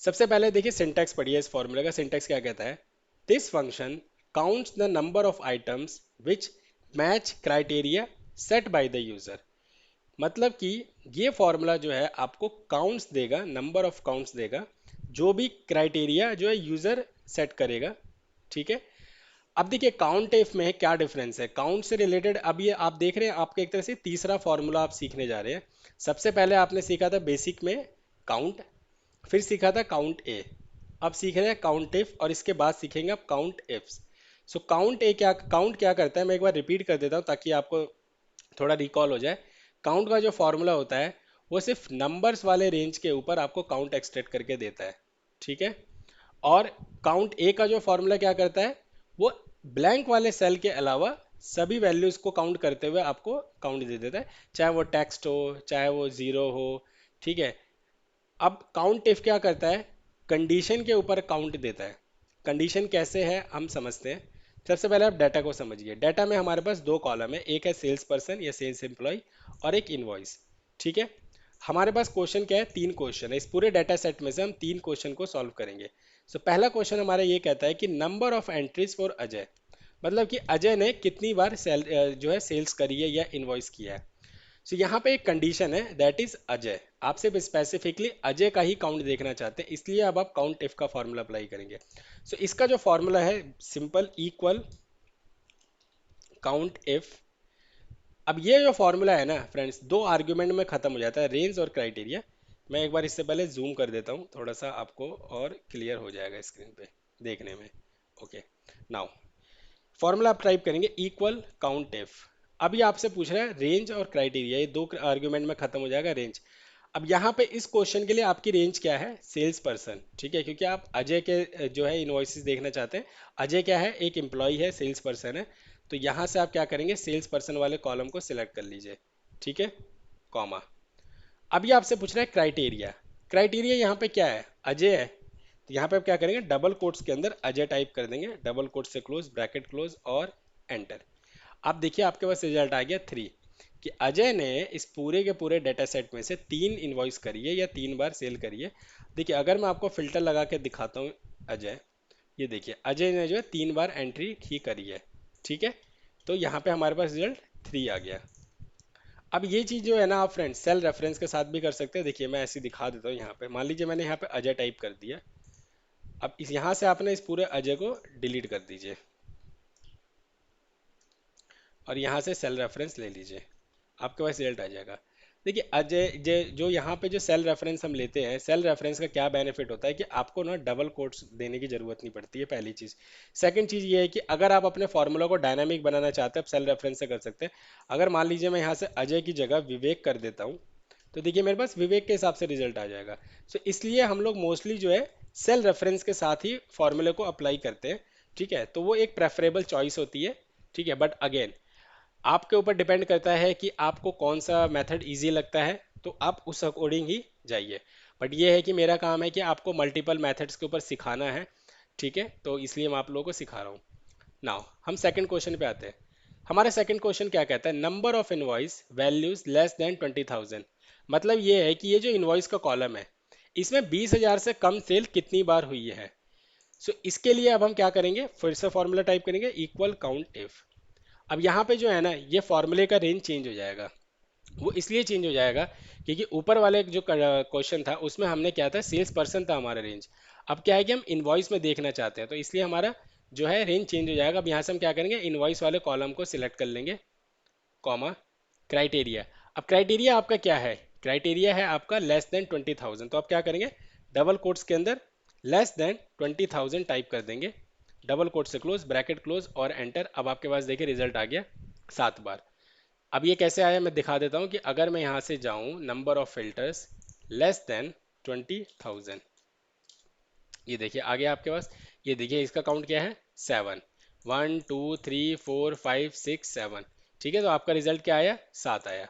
सबसे पहले देखिए सिंटैक्स पढ़िए, इस फॉर्मूले का सिंटैक्स क्या कहता है। This function counts the number of items which match criteria set by the user. मतलब कि ये फॉर्मूला जो है आपको काउंट्स देगा, नंबर ऑफ काउंट्स देगा, जो भी क्राइटेरिया जो है यूजर सेट करेगा। ठीक है। अब देखिए काउंट इफ में क्या डिफरेंस है काउंट से रिलेटेड। अब ये आप देख रहे हैं, आपके एक तरह से तीसरा फॉर्मूला आप सीखने जा रहे हैं। सबसे पहले आपने सीखा था बेसिक में काउंट, फिर सीखा था काउंट ए, अब सीख रहे हैं काउंट इफ, और इसके बाद सीखेंगे आप काउंट इफ्स। सो काउंट क्या करता है, मैं एक बार रिपीट कर देता हूँ ताकि आपको थोड़ा रिकॉल हो जाए। काउंट का जो फॉर्मूला होता है वो सिर्फ नंबर्स वाले रेंज के ऊपर आपको काउंट एक्सट्रैक्ट करके देता है। ठीक है। और काउंट ए का जो फॉर्मूला क्या करता है, वो ब्लैंक वाले सेल के अलावा सभी वैल्यूज को काउंट करते हुए आपको काउंट दे देता है, चाहे वो टेक्स्ट हो चाहे वो जीरो हो। ठीक है। अब काउंट इफ क्या करता है, कंडीशन के ऊपर काउंट देता है। कंडीशन कैसे है हम समझते हैं। सबसे पहले आप डाटा को समझिए। डाटा में हमारे पास दो कॉलम है, एक है सेल्स पर्सन या सेल्स एम्प्लॉय और एक इनवॉइस। ठीक है। हमारे पास क्वेश्चन क्या है, तीन क्वेश्चन है, इस पूरे डाटा सेट में से हम तीन क्वेश्चन को सॉल्व करेंगे। पहला क्वेश्चन हमारा ये कहता है कि number of entries for Ajay, मतलब कि अजय ने कितनी बार जो है सेल्स करी है या इनवॉइस किया है। यहाँ पे एक कंडीशन है दैट इज अजय, आप सिर्फ स्पेसिफिकली अजय का ही काउंट देखना चाहते हैं, इसलिए अब आप काउंट इफ का फॉर्मूला अप्लाई करेंगे। इसका जो फॉर्मूला है सिंपल इक्वल काउंट इफ। अब ये जो फॉर्मूला है ना फ्रेंड्स, दो आर्ग्यूमेंट में खत्म हो जाता है, रेंज और क्राइटेरिया। मैं एक बार इससे पहले जूम कर देता हूँ थोड़ा सा, आपको और क्लियर हो जाएगा स्क्रीन पे देखने में। ओके। नाउ फॉर्मूला आप टाइप करेंगे इक्वल काउंट इफ। अभी आपसे पूछ रहा है रेंज और क्राइटेरिया, ये दो आर्ग्यूमेंट में खत्म हो जाएगा रेंज। अब यहाँ पे इस क्वेश्चन के लिए आपकी रेंज क्या है, सेल्स पर्सन। ठीक है, क्योंकि आप अजय के जो है इनवॉइसेस देखना चाहते हैं। अजय क्या है, एक एम्प्लॉय है, सेल्स पर्सन है। तो यहाँ से आप क्या करेंगे, सेल्स पर्सन वाले कॉलम को सिलेक्ट कर लीजिए। ठीक है, कॉमा। अभी आपसे पूछ रहा है क्राइटेरिया। क्राइटेरिया यहाँ पे क्या है, अजय है। तो यहाँ पे आप क्या करेंगे, डबल कोट्स के अंदर अजय टाइप कर देंगे, डबल कोट से क्लोज, ब्रैकेट क्लोज और एंटर। आप देखिए आपके पास रिजल्ट आ गया 3, कि अजय ने इस पूरे के पूरे डाटा सेट में से 3 इनवॉइस करी है या 3 बार सेल करी है। देखिए अगर मैं आपको फिल्टर लगा के दिखाता हूँ अजय, ये देखिए अजय ने जो है 3 बार एंट्री ही करी है। ठीक है। तो यहाँ पे हमारे पास रिजल्ट 3 आ गया। अब ये चीज़ जो है ना आप फ्रेंड्स सेल रेफरेंस के साथ भी कर सकते हैं। देखिए मैं ऐसे दिखा देता हूँ, यहाँ पे मान लीजिए मैंने यहाँ पे अजय टाइप कर दिया। अब इस यहाँ से आपने इस पूरे अजय को डिलीट कर दीजिए और यहाँ से सेल रेफरेंस ले लीजिए, आपके पास रिजल्ट आ जाएगा। देखिए अजय जो यहाँ पे जो सेल रेफरेंस हम लेते हैं, सेल रेफरेंस का क्या बेनिफिट होता है कि आपको ना डबल कोट्स देने की जरूरत नहीं पड़ती है, पहली चीज़। सेकंड चीज़ ये है कि अगर आप अपने फॉर्मूला को डायनामिक बनाना चाहते हैं, आप सेल रेफरेंस से कर सकते हैं। अगर मान लीजिए मैं यहाँ से अजय की जगह विवेक कर देता हूँ, तो देखिए मेरे पास विवेक के हिसाब से रिजल्ट आ जाएगा। इसलिए हम लोग मोस्टली जो है सेल रेफरेंस के साथ ही फॉर्मूले को अप्लाई करते हैं। ठीक है, तो वो एक प्रेफरेबल चॉइस होती है। ठीक है, बट अगेन आपके ऊपर डिपेंड करता है कि आपको कौन सा मेथड इजी लगता है, तो आप उस अकॉर्डिंग ही जाइए। बट ये है कि मेरा काम है कि आपको मल्टीपल मेथड्स के ऊपर सिखाना है। ठीक है, तो इसलिए मैं आप लोगों को सिखा रहा हूँ। नाउ हम सेकंड क्वेश्चन पे आते हैं। हमारा सेकंड क्वेश्चन क्या कहता है, number of invoice values less than 20,000। मतलब ये है कि ये जो इनवॉइस का कॉलम है, इसमें 20,000 से कम सेल कितनी बार हुई है। इसके लिए अब हम क्या करेंगे, फिर से फॉर्मूला टाइप करेंगे इक्वल काउंट इफ। अब यहाँ पे जो है ना ये फॉर्मूले का रेंज चेंज हो जाएगा। वो इसलिए चेंज हो जाएगा क्योंकि ऊपर वाले जो क्वेश्चन था उसमें हमने क्या था, सेल्स पर्सन था हमारा रेंज। अब क्या है कि हम इनवॉइस में देखना चाहते हैं, तो इसलिए हमारा जो है रेंज चेंज हो जाएगा। अब यहाँ से हम क्या करेंगे, इनवॉइस वाले कॉलम को सिलेक्ट कर लेंगे, कॉमा, क्राइटेरिया। अब क्राइटेरिया आपका क्या है, क्राइटेरिया है आपका लेस देन 20,000। तो आप क्या करेंगे, डबल कोट्स के अंदर लेस देन 20,000 टाइप कर देंगे, डबल कोट से क्लोज, ब्रैकेट क्लोज और एंटर। अब आपके पास देखिए रिजल्ट आ गया 7 बार। अब ये कैसे आया मैं दिखा देता हूँ कि अगर मैं यहाँ से जाऊँ number of filters less than 20,000, ये देखिए आ गया आपके पास। ये देखिए इसका काउंट क्या है, 7, 1 2 3 4 5 6 7। ठीक है, तो आपका रिजल्ट क्या आया, 7 आया।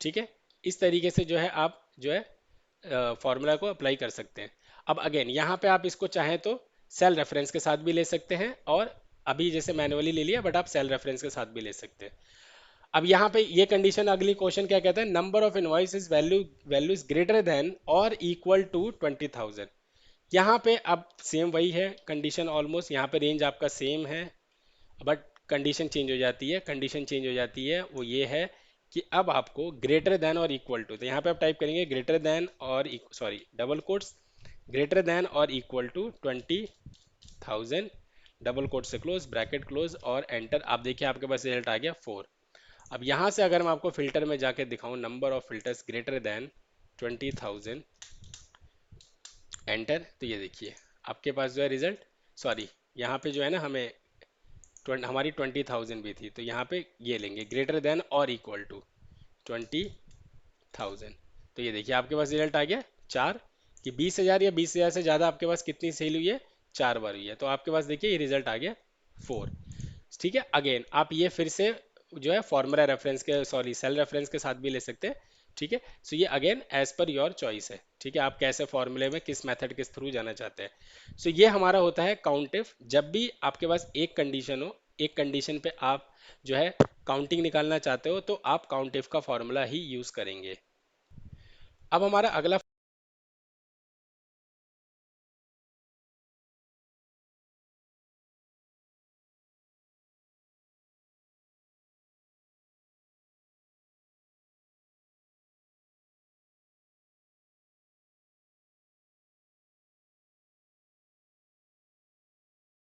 ठीक है, इस तरीके से जो है आप जो है फॉर्मूला को अप्लाई कर सकते हैं। अब अगेन यहाँ पे आप इसको चाहें तो सेल रेफरेंस के साथ भी ले सकते हैं, और अभी जैसे मैनुअली ले लिया, बट आप सेल रेफरेंस के साथ भी ले सकते हैं। अब यहाँ पे ये कंडीशन, अगली क्वेश्चन क्या कहता है, number of invoice value is greater than और इक्वल टू 20,000। यहाँ पे अब सेम वही है कंडीशन, ऑलमोस्ट यहाँ पे रेंज आपका सेम है, बट कंडीशन चेंज हो जाती है। कंडीशन चेंज हो जाती है वो ये है कि अब आपको ग्रेटर देन और इक्वल टू, तो यहाँ पे आप टाइप करेंगे ग्रेटर देन और sorry double quotes, greater than और इक्वल टू 20,000, डबल कोट से क्लोज, ब्रैकेट क्लोज और एंटर। आप देखिए आपके पास रिजल्ट आ गया 4। अब यहाँ से अगर मैं आपको फिल्टर में जाके दिखाऊं number of filters greater than 20,000, enter, तो ये देखिए आपके पास जो है रिजल्ट, सॉरी यहाँ पे जो है ना हमें हमारी 20,000 भी थी, तो यहाँ पे ये लेंगे ग्रेटर देन और इक्वल टू 20,000। तो ये देखिए आपके पास रिजल्ट आ गया 4, कि 20,000 या 20,000 से ज़्यादा आपके पास कितनी सेल हुई है, 4 बार हुई है, तो आपके पास देखिए ये रिजल्ट आ गया 4। ठीक है, अगेन आप ये फिर से जो है फॉर्मूला रेफरेंस के, सॉरी सेल रेफरेंस के साथ भी ले सकते हैं। ठीक है, सो ये again as per your choice है। ठीक है, आप कैसे फॉर्मूले में किस मेथड के थ्रू जाना चाहते हैं। सो ये हमारा होता है काउंट इफ। जब भी आपके पास एक कंडीशन हो, एक कंडीशन पे आप जो है काउंटिंग निकालना चाहते हो, तो आप काउंट इफ का फॉर्मूला ही यूज करेंगे। अब हमारा अगला